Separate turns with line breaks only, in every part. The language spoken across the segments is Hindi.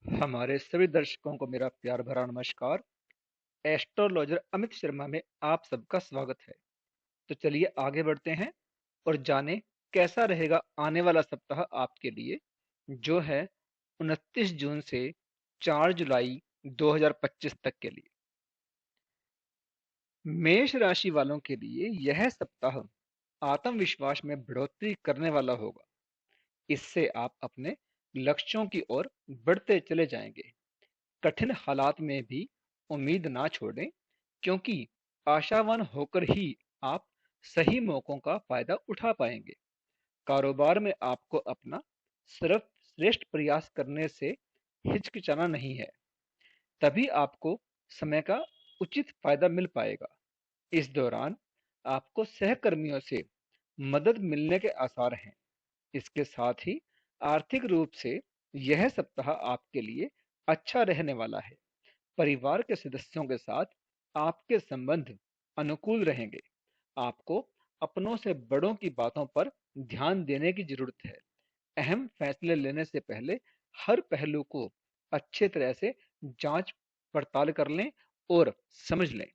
हमारे सभी दर्शकों को मेरा प्यार भरा नमस्कार। एस्ट्रोलॉजर अमित शर्मा में आप सबका स्वागत है। तो चलिए आगे बढ़ते हैं और जानें कैसा रहेगा आने वाला सप्ताह आपके लिए, जो है 29 जून से 4 जुलाई 2025 तक के लिए। मेष राशि वालों के लिए यह सप्ताह आत्मविश्वास में बढ़ोतरी करने वाला होगा। इससे आप अपने लक्ष्यों की ओर बढ़ते चले जाएंगे। कठिन हालात में भी उम्मीद ना छोड़ें, क्योंकि आशावान होकर ही आप सही मौकों का फायदा उठा पाएंगे। कारोबार में आपको अपना सिर्फ श्रेष्ठ प्रयास करने से हिचकिचाना नहीं है, तभी आपको समय का उचित फायदा मिल पाएगा। इस दौरान आपको सहकर्मियों से मदद मिलने के आसार हैं। इसके साथ ही आर्थिक रूप से यह सप्ताह आपके लिए अच्छा रहने वाला है। परिवार के सदस्यों के साथ आपके संबंध अनुकूल रहेंगे। आपको अपनों से बड़ों की बातों पर ध्यान देने की जरूरत है। अहम फैसले लेने से पहले हर पहलू को अच्छे तरह से जांच पड़ताल कर लें और समझ लें।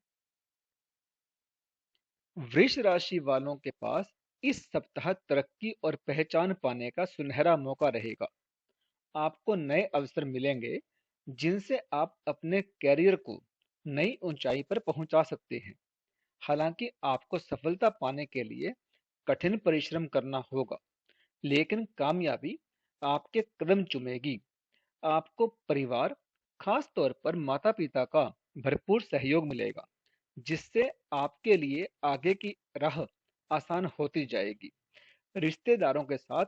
वृष राशि वालों के पास इस सप्ताह तरक्की और पहचान पाने का सुनहरा मौका रहेगा। आपको नए अवसर मिलेंगे, जिनसे आप अपने कैरियर को नई ऊंचाई पर पहुंचा सकते हैं। हालांकि आपको सफलता पाने के लिए कठिन परिश्रम करना होगा, लेकिन कामयाबी आपके कदम चूमेगी। आपको परिवार, खास तौर पर माता-पिता का भरपूर सहयोग मिलेगा, जिससे आपके लिए आगे की राह आसान होती जाएगी। रिश्तेदारों के साथ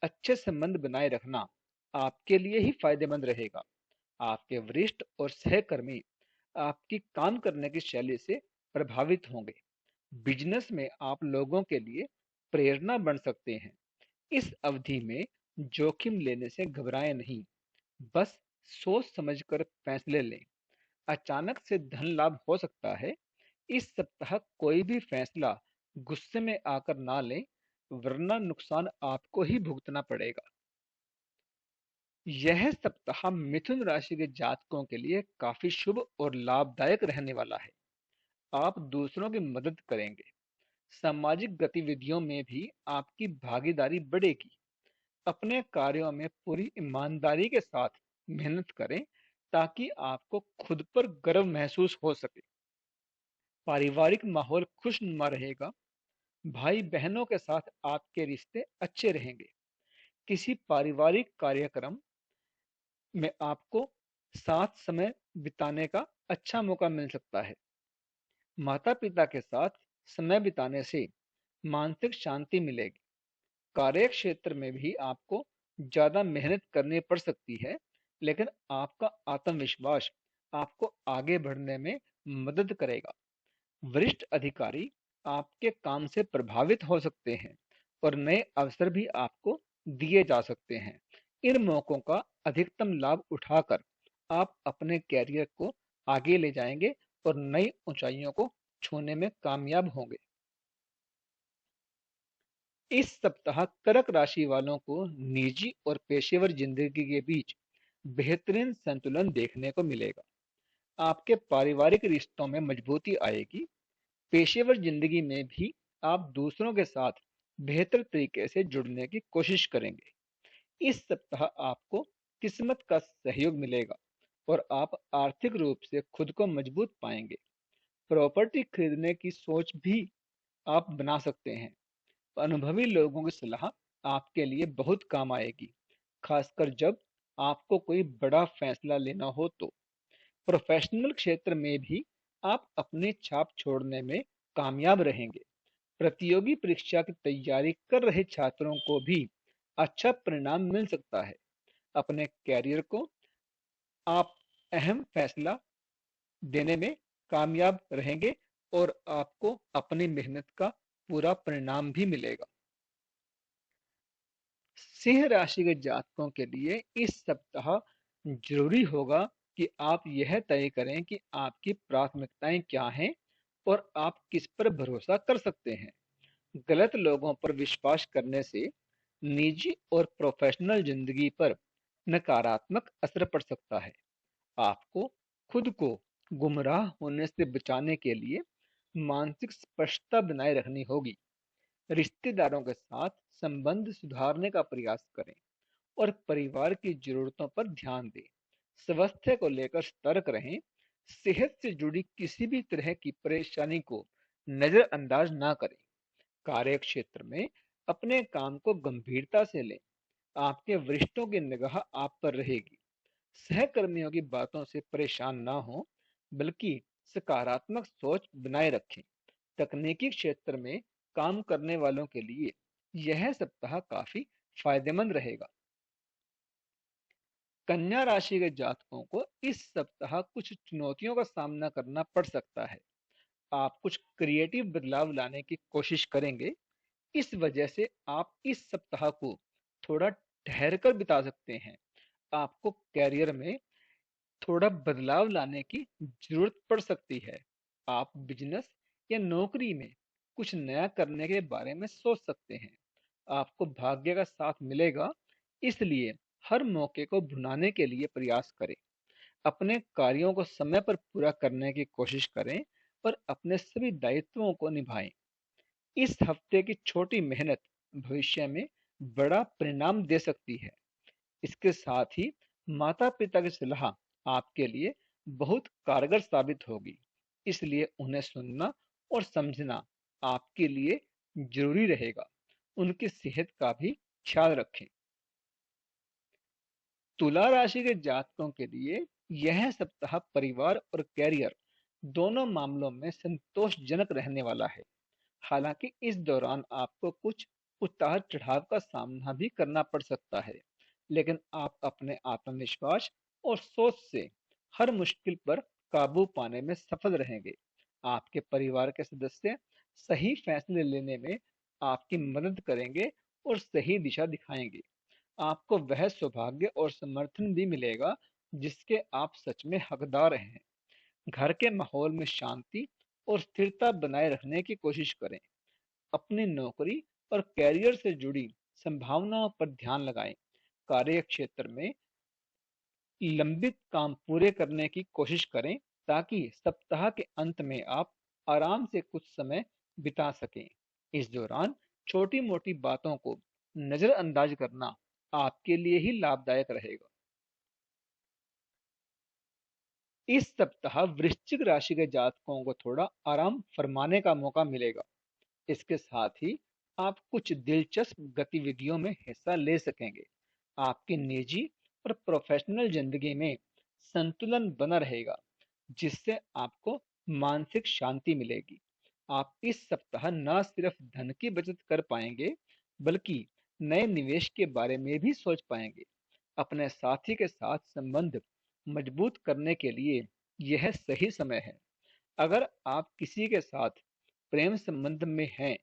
अच्छे संबंध बनाए रखना आपके लिए ही फायदेमंद रहेगा। आपके वरिष्ठ और सहकर्मी आपकी काम करने की शैली से प्रभावित होंगे। बिजनेस में आप लोगों के लिए प्रेरणा बन सकते हैं। इस अवधि में जोखिम लेने से घबराएं नहीं, बस सोच समझकर फैसले लें। अचानक से धन लाभ हो सकता है। इस सप्ताह कोई भी फैसला गुस्से में आकर ना लें, वरना नुकसान आपको ही भुगतना पड़ेगा। यह सप्ताह मिथुन राशि के जातकों के लिए काफी शुभ और लाभदायक रहने वाला है। आप दूसरों की मदद करेंगे। सामाजिक गतिविधियों में भी आपकी भागीदारी बढ़ेगी। अपने कार्यों में पूरी ईमानदारी के साथ मेहनत करें, ताकि आपको खुद पर गर्व महसूस हो सके। पारिवारिक माहौल खुशनुमा रहेगा। भाई बहनों के साथ आपके रिश्ते अच्छे रहेंगे। किसी पारिवारिक कार्यक्रम में आपको साथ समय बिताने का अच्छा मौका मिल सकता है। माता पिता के साथ समय बिताने से मानसिक शांति मिलेगी। कार्य क्षेत्र में भी आपको ज्यादा मेहनत करनी पड़ सकती है, लेकिन आपका आत्मविश्वास आपको आगे बढ़ने में मदद करेगा। वरिष्ठ अधिकारी आपके काम से प्रभावित हो सकते हैं और नए अवसर भी आपको दिए जा सकते हैं। इन मौकों का अधिकतम लाभ उठाकर आप अपने कैरियर को आगे ले जाएंगे और नई ऊंचाइयों को छूने में कामयाब होंगे। इस सप्ताह कर्क राशि वालों को निजी और पेशेवर जिंदगी के बीच बेहतरीन संतुलन देखने को मिलेगा। आपके पारिवारिक रिश्तों में मजबूती आएगी। पेशेवर जिंदगी में भी आप दूसरों के साथ बेहतर तरीके से जुड़ने की कोशिश करेंगे। इस सप्ताह आपको किस्मत का सहयोग मिलेगा और आप आर्थिक रूप से खुद को मजबूत पाएंगे। प्रॉपर्टी खरीदने की सोच भी आप बना सकते हैं। अनुभवी लोगों की सलाह आपके लिए बहुत काम आएगी, खासकर जब आपको कोई बड़ा फैसला लेना हो तो। प्रोफेशनल क्षेत्र में भी आप अपनी छाप छोड़ने में कामयाब रहेंगे। प्रतियोगी परीक्षा की तैयारी कर रहे छात्रों को भी अच्छा परिणाम मिल सकता है। अपने कैरियर को आप अहम फैसला देने में कामयाब रहेंगे और आपको अपनी मेहनत का पूरा परिणाम भी मिलेगा। सिंह राशि के जातकों के लिए इस सप्ताह जरूरी होगा कि आप यह तय करें कि आपकी प्राथमिकताएं क्या हैं और आप किस पर भरोसा कर सकते हैं। गलत लोगों पर विश्वास करने से निजी और प्रोफेशनल जिंदगी पर नकारात्मक असर पड़ सकता है। आपको खुद को गुमराह होने से बचाने के लिए मानसिक स्पष्टता बनाए रखनी होगी। रिश्तेदारों के साथ संबंध सुधारने का प्रयास करें और परिवार की जरूरतों पर ध्यान दें। स्वास्थ्य को लेकर सतर्क रहें। सेहत से जुड़ी किसी भी तरह की परेशानी को नजरअंदाज ना करें। कार्य क्षेत्र में अपने काम को गंभीरता से लें। आपके वरिष्ठों की निगाह आप पर रहेगी। सहकर्मियों की बातों से परेशान ना हो, बल्कि सकारात्मक सोच बनाए रखें। तकनीकी क्षेत्र में काम करने वालों के लिए यह सप्ताह काफी फायदेमंद रहेगा। कन्या राशि के जातकों को इस सप्ताह कुछ चुनौतियों का सामना करना पड़ सकता है। आप कुछ क्रिएटिव बदलाव लाने की कोशिश करेंगे। इस वजह से आप इस सप्ताह को थोड़ा ठहर कर बिता सकते हैं। आपको कैरियर में थोड़ा बदलाव लाने की जरूरत पड़ सकती है। आप बिजनेस या नौकरी में कुछ नया करने के बारे में सोच सकते हैं। आपको भाग्य का साथ मिलेगा, इसलिए हर मौके को भुनाने के लिए प्रयास करें। अपने कार्यों को समय पर पूरा करने की कोशिश करें और अपने सभी दायित्वों को निभाएं। इस हफ्ते की छोटी मेहनत भविष्य में बड़ा परिणाम दे सकती है। इसके साथ ही माता पिता की सलाह आपके लिए बहुत कारगर साबित होगी, इसलिए उन्हें सुनना और समझना आपके लिए जरूरी रहेगा। उनकी सेहत का भी ख्याल रखें। तुला राशि के जातकों के लिए यह सप्ताह परिवार और कैरियर दोनों मामलों में संतोषजनक रहने वाला है। हालांकि इस दौरान आपको कुछ उतार चढ़ाव का सामना भी करना पड़ सकता है, लेकिन आप अपने आत्मविश्वास और सोच से हर मुश्किल पर काबू पाने में सफल रहेंगे। आपके परिवार के सदस्य सही फैसले लेने में आपकी मदद करेंगे और सही दिशा दिखाएंगे। आपको वह सौभाग्य और समर्थन भी मिलेगा जिसके आप सच में हकदार हैं। घर के माहौल में शांति और स्थिरता बनाए रखने की कोशिश करें। अपनी नौकरी और कैरियर से जुड़ी संभावनाओं पर ध्यान लगाएं। कार्य क्षेत्र में लंबित काम पूरे करने की कोशिश करें ताकि सप्ताह के अंत में आप आराम से कुछ समय बिता सकें। इस दौरान छोटी मोटी बातों को नजरअंदाज करना आपके लिए ही लाभदायक रहेगा। इस सप्ताह वृश्चिक राशि के जातकों को थोड़ा आराम फरमाने का मौका मिलेगा। इसके साथ ही आप कुछ दिलचस्प गतिविधियों में हिस्सा ले सकेंगे। आपकी निजी और प्रोफेशनल जिंदगी में संतुलन बना रहेगा, जिससे आपको मानसिक शांति मिलेगी। आप इस सप्ताह न सिर्फ धन की बचत कर पाएंगे, बल्कि नए निवेश के बारे में भी सोच पाएंगे। अपने साथी के साथ संबंध मजबूत करने के लिए यह सही समय है। अगर आप किसी के साथ प्रेम संबंध में हैं,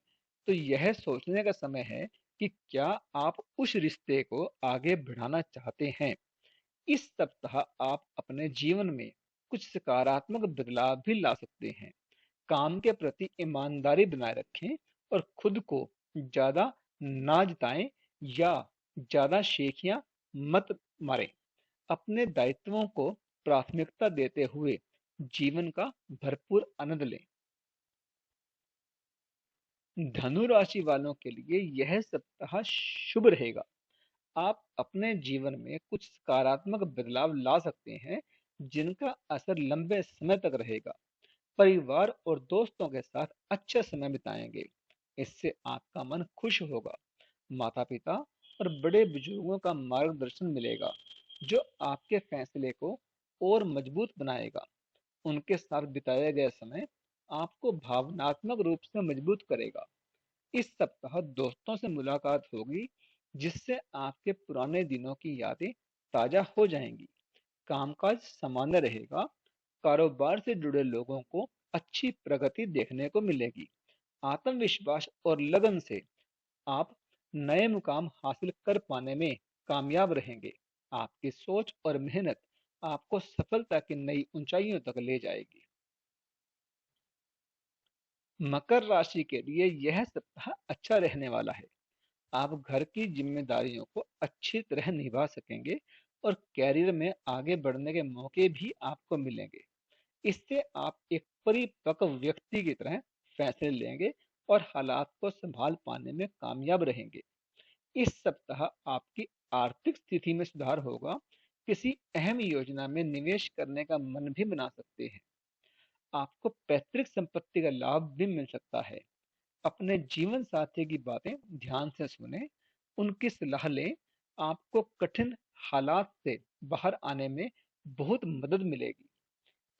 तो यह सोचने का समय है कि क्या आप उस रिश्ते को आगे बढ़ाना चाहते हैं। इस सप्ताह आप अपने जीवन में कुछ सकारात्मक बदलाव भी ला सकते हैं। काम के प्रति ईमानदारी बनाए रखें और खुद को ज्यादा ना जताएं या ज्यादा शेखियां मत मारें। अपने दायित्वों को प्राथमिकता देते हुए जीवन का भरपूर आनंद लें। धनु राशि वालों के लिए यह सप्ताह शुभ रहेगा। आप अपने जीवन में कुछ सकारात्मक बदलाव ला सकते हैं, जिनका असर लंबे समय तक रहेगा। परिवार और दोस्तों के साथ अच्छा समय बिताएंगे। इससे आपका मन खुश होगा। माता पिता और बड़े बुजुर्गों का मार्गदर्शन मिलेगा, जो आपके फैसले को और मजबूत बनाएगा। उनके साथ बिताया गया समय आपको भावनात्मक रूप से मजबूत करेगा। इस सप्ताह दोस्तों से मुलाकात होगी, जिससे आपके पुराने दिनों की यादें ताजा हो जाएंगी। कामकाज सामान्य रहेगा। कारोबार से जुड़े लोगों को अच्छी प्रगति देखने को मिलेगी। आत्मविश्वास और लगन से आप नए मुकाम हासिल कर पाने में कामयाब रहेंगे। आपकी सोच और मेहनत आपको सफलता की नई ऊंचाइयों तक ले जाएगी। मकर राशि के लिए यह सप्ताह अच्छा रहने वाला है। आप घर की जिम्मेदारियों को अच्छी तरह निभा सकेंगे और कैरियर में आगे बढ़ने के मौके भी आपको मिलेंगे। इससे आप एक परिपक्व व्यक्ति की तरह फैसले लेंगे और हालात को संभाल पाने में कामयाब रहेंगे। इस सप्ताह आपकी आर्थिक स्थिति में सुधार होगा। किसी अहम योजना में निवेश करने का मन भी बना सकते हैं। आपको पैतृक संपत्ति का लाभ भी मिल सकता है। अपने जीवन साथी की बातें ध्यान से सुने, उनकी सलाह लें। आपको कठिन हालात से बाहर आने में बहुत मदद मिलेगी।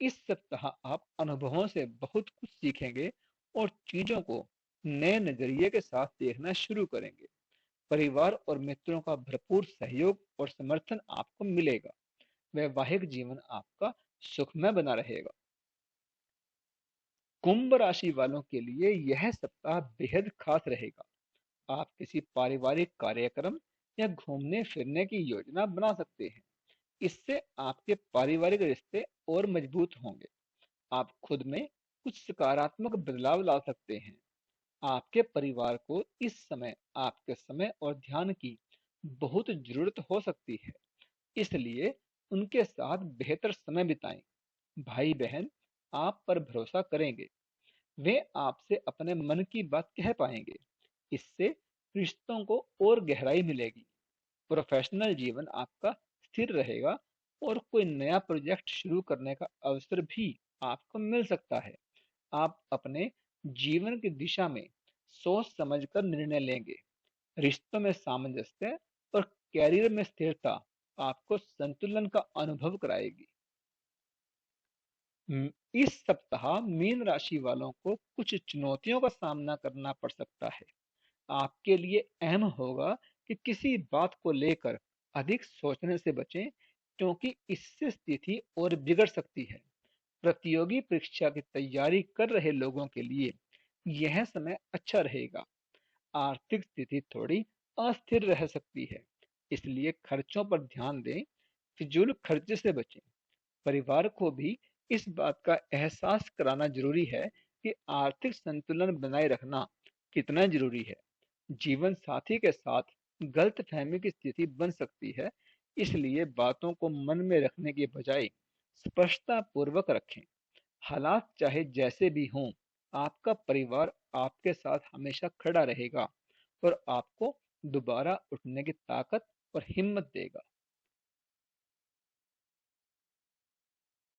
इस सप्ताह आप अनुभवों से बहुत कुछ सीखेंगे और चीजों को नए नजरिए के साथ देखना शुरू करेंगे। परिवार और मित्रों का भरपूर सहयोग और समर्थन आपको मिलेगा। वैवाहिक जीवन आपका सुखमय बना रहेगा। कुंभ राशि वालों के लिए यह सप्ताह बेहद खास रहेगा। आप किसी पारिवारिक कार्यक्रम या घूमने फिरने की योजना बना सकते हैं। इससे आपके पारिवारिक रिश्ते और मजबूत होंगे। आप खुद में कुछ सकारात्मक बदलाव ला सकते हैं। आपके परिवार को इस समय आपके समय और ध्यान की बहुत जरूरत हो सकती है, इसलिए उनके साथ बेहतर समय बिताएं। भाई बहन आप पर भरोसा करेंगे। वे आपसे अपने मन की बात कह पाएंगे। इससे रिश्तों को और गहराई मिलेगी। प्रोफेशनल जीवन आपका स्थिर रहेगा और कोई नया प्रोजेक्ट शुरू करने का अवसर भी आपको मिल सकता है। आप अपने जीवन की दिशा में सोच समझकर निर्णय लेंगे। रिश्तों में सामंजस्य और कैरियर में स्थिरता आपको संतुलन का अनुभव कराएगी। इस सप्ताह मीन राशि वालों को कुछ चुनौतियों का सामना करना पड़ सकता है। आपके लिए अहम होगा कि किसी बात को लेकर अधिक सोचने से बचें, क्योंकि इससे स्थिति और बिगड़ सकती है। प्रतियोगी परीक्षा की तैयारी कर रहे लोगों के लिए यह समय अच्छा रहेगा। आर्थिक स्थिति थोड़ी अस्थिर रह सकती है, इसलिए खर्चों पर ध्यान दें। फिजूल खर्चे से बचें। परिवार को भी इस बात का एहसास कराना जरूरी है कि आर्थिक संतुलन बनाए रखना कितना जरूरी है। जीवन साथी के साथ गलतफहमी की स्थिति बन सकती है, इसलिए बातों को मन में रखने के बजाय स्पष्टता पूर्वक रखें। हालात चाहे जैसे भी हों, आपका परिवार आपके साथ हमेशा खड़ा रहेगा और आपको दोबारा उठने की ताकत और हिम्मत देगा।